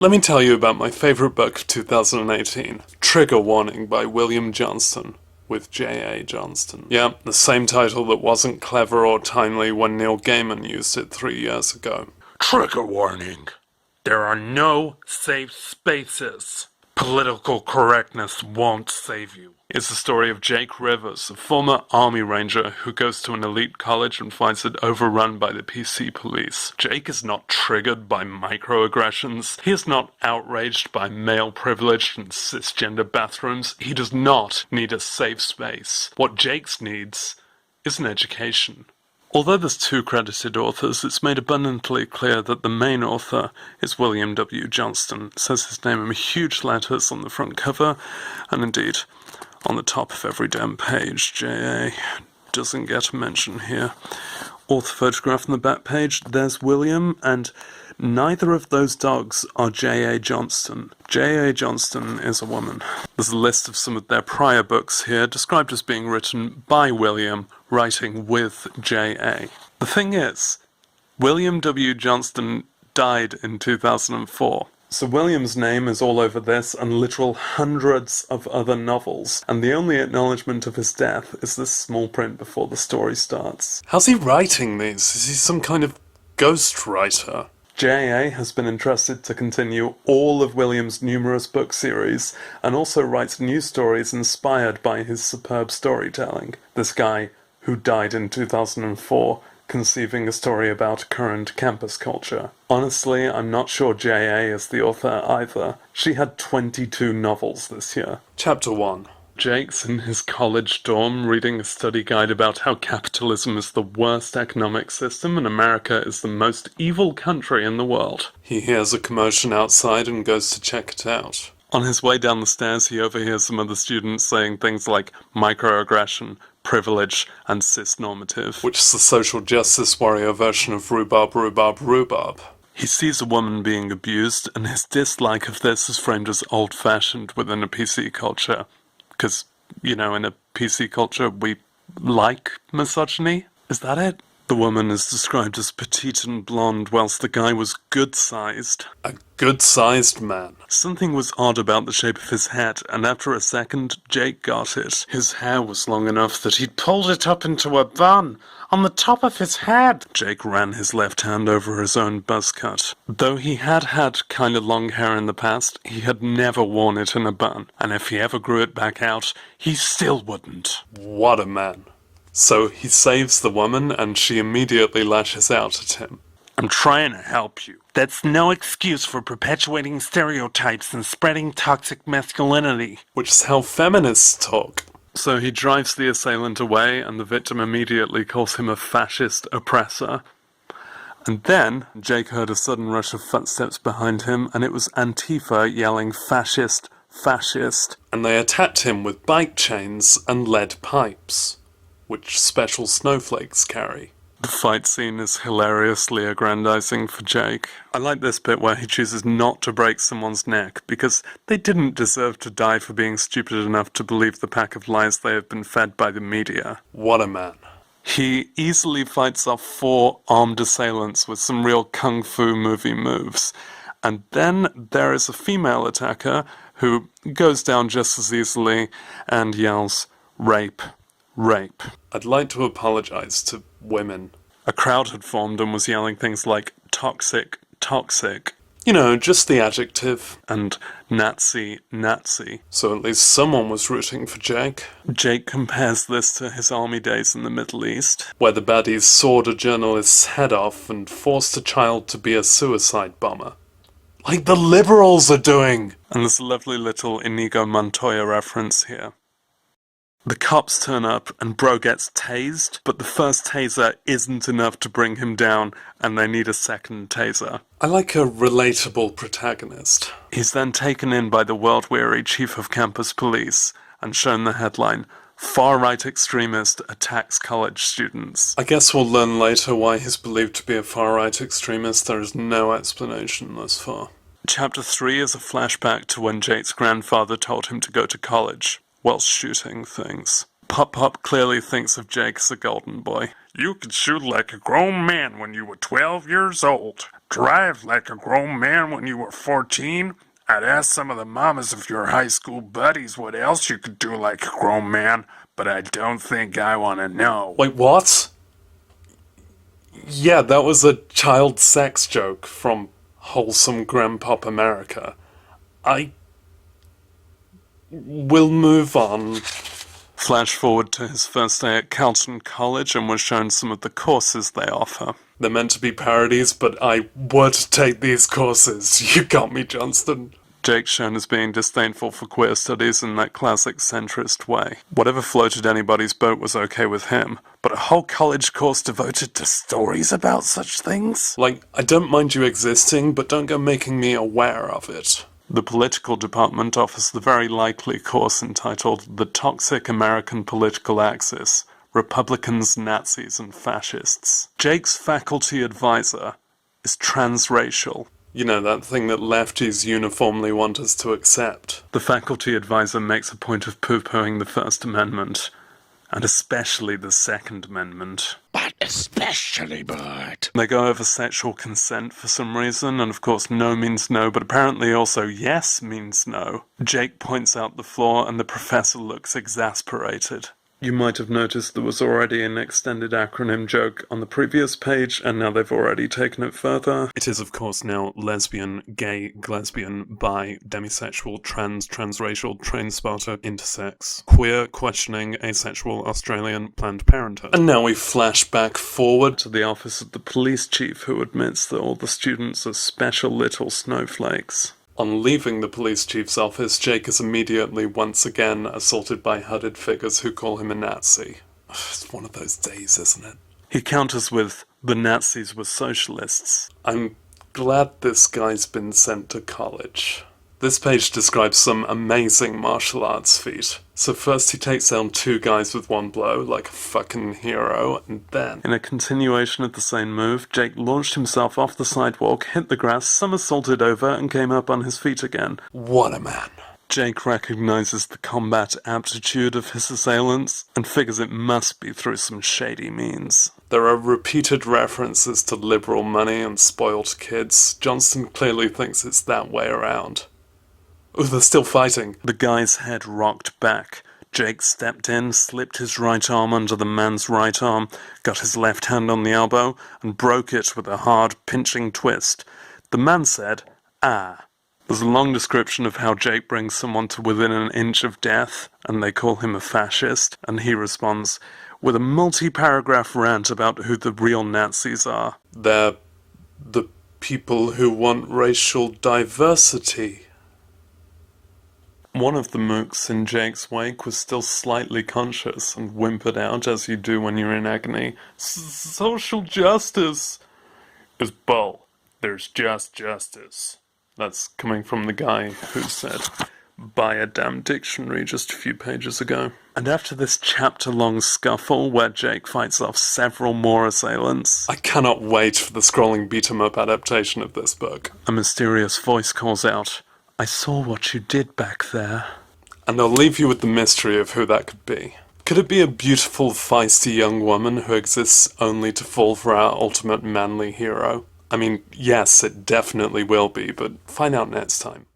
Let me tell you about my favorite book of 2018, Trigger Warning by William Johnstone, with J.A. Johnstone. Yeah, the same title that wasn't clever or timely when Neil Gaiman used it 3 years ago. Trigger warning. There are no safe spaces. Political correctness won't save you. It's the story of Jake Rivers, a former army ranger who goes to an elite college and finds it overrun by the PC police. Jake is not triggered by microaggressions. He is not outraged by male privilege and cisgender bathrooms. He does not need a safe space. What Jake needs is an education. Although there's 2 credited authors, it's made abundantly clear that the main author is William W. Johnstone. It says his name in huge letters on the front cover, and indeed, on the top of every damn page. J.A. doesn't get a mention here. Author photograph on the back page, there's William, and neither of those dogs are J.A. Johnstone. J.A. Johnstone is a woman. There's a list of some of their prior books here, described as being written by William, writing with J.A. The thing is, William W. Johnstone died in 2004. So William's name is all over this and literal hundreds of other novels, and the only acknowledgement of his death is this small print before the story starts. How's he writing these? Is he some kind of ghost writer? J.A. has been entrusted to continue all of William's numerous book series, and also writes new stories inspired by his superb storytelling. This guy, who died in 2004, conceiving a story about current campus culture. Honestly, I'm not sure J.A. is the author either. She had 22 novels this year. Chapter 1. Jake's in his college dorm reading a study guide about how capitalism is the worst economic system and America is the most evil country in the world. He hears a commotion outside and goes to check it out. On his way down the stairs, he overhears some other students saying things like microaggression, privilege, and cis-normative, which is the social justice warrior version of rhubarb, rhubarb, rhubarb. He sees a woman being abused, and his dislike of this is framed as old-fashioned within a PC culture. Because, you know, in a PC culture, we like misogyny. Is that it? The woman is described as petite and blonde, whilst the guy was good-sized. A good-sized man. Something was odd about the shape of his head, and after a second, Jake got it. His hair was long enough that he'd pulled it up into a bun on the top of his head. Jake ran his left hand over his own buzz cut. Though he had had kind of long hair in the past, he had never worn it in a bun, and if he ever grew it back out, he still wouldn't. What a man. So he saves the woman, and she immediately lashes out at him. I'm trying to help you. That's no excuse for perpetuating stereotypes and spreading toxic masculinity. Which is how feminists talk. So he drives the assailant away, and the victim immediately calls him a fascist oppressor. And then Jake heard a sudden rush of footsteps behind him, and it was Antifa yelling fascist, fascist. And they attacked him with bike chains and lead pipes, which special snowflakes carry. The fight scene is hilariously aggrandizing for Jake. I like this bit where he chooses not to break someone's neck, because they didn't deserve to die for being stupid enough to believe the pack of lies they have been fed by the media. What a man. He easily fights off 4 armed assailants with some real kung fu movie moves. And then there is a female attacker who goes down just as easily and yells, "Rape. Rape." I'd like to apologize to women. A crowd had formed and was yelling things like toxic, toxic. You know, just the adjective. And Nazi, Nazi. So at least someone was rooting for Jake. Jake compares this to his army days in the Middle East, where the baddies sawed a journalist's head off and forced a child to be a suicide bomber. Like the liberals are doing! And there's a lovely little Inigo Montoya reference here. The cops turn up and bro gets tased, but the first taser isn't enough to bring him down and they need a second taser. I like a relatable protagonist. He's then taken in by the world-weary chief of campus police and shown the headline, "Far-right extremist attacks college students." I guess we'll learn later why he's believed to be a far-right extremist. There is no explanation thus far. Chapter 3 is a flashback to when Jake's grandfather told him to go to college whilst shooting things. Pop clearly thinks of Jake as a golden boy. You could shoot like a grown man when you were 12 years old. Drive like a grown man when you were 14. I'd ask some of the mamas of your high school buddies what else you could do like a grown man, but I don't think I want to know. Wait, what? Yeah, that was a child sex joke from Wholesome Grandpop America. I will move on. Flash forward to his first day at Carleton College and was shown some of the courses they offer. They're meant to be parodies, but I would take these courses. You got me, Johnstone. Jake's shown as being disdainful for queer studies in that classic centrist way. Whatever floated anybody's boat was okay with him, but a whole college course devoted to stories about such things? Like, I don't mind you existing, but don't go making me aware of it. The political department offers the very likely course entitled The Toxic American Political Axis, Republicans, Nazis, and Fascists. Jake's faculty advisor is transracial. You know, that thing that lefties uniformly want us to accept. The faculty advisor makes a point of poo-pooing the First Amendment, and especially the Second Amendment. But especially, Bert. They go over sexual consent for some reason, and of course no means no, but apparently also yes means no. Jake points out the flaw, and the professor looks exasperated. You might have noticed there was already an extended acronym joke on the previous page, and now they've already taken it further. It is, of course, now lesbian, gay, lesbian, bi, demisexual, transracial, transporter, intersex, queer, questioning, asexual, Australian, Planned Parenthood. And now we flash back forward to the office of the police chief, who admits that all the students are special little snowflakes. On leaving the police chief's office, Jake is immediately once again assaulted by hooded figures who call him a Nazi. It's one of those days, isn't it? He counters with, the Nazis were socialists. I'm glad this guy's been sent to college. This page describes some amazing martial arts feat. So first he takes down two guys with one blow, like a fucking hero, and then, in a continuation of the same move, Jake launched himself off the sidewalk, hit the grass, somersaulted over, and came up on his feet again. What a man. Jake recognizes the combat aptitude of his assailants, and figures it must be through some shady means. There are repeated references to liberal money and spoiled kids. Johnstone clearly thinks it's that way around. Oh, they're still fighting. The guy's head rocked back. Jake stepped in, slipped his right arm under the man's right arm, got his left hand on the elbow, and broke it with a hard, pinching twist. The man said, "Ah." There's a long description of how Jake brings someone to within an inch of death, and they call him a fascist, and he responds with a multi-paragraph rant about who the real Nazis are. They're the people who want racial diversity. One of the mooks in Jake's wake was still slightly conscious and whimpered out, as you do when you're in agony, "Social justice is bull. There's just justice." That's coming from the guy who said, "Buy a damn dictionary" just a few pages ago. And after this chapter-long scuffle where Jake fights off several more assailants, I cannot wait for the scrolling beat-em-up adaptation of this book. A mysterious voice calls out, "I saw what you did back there." And I'll leave you with the mystery of who that could be. Could it be a beautiful, feisty young woman who exists only to fall for our ultimate manly hero? I mean, yes, it definitely will be, but find out next time.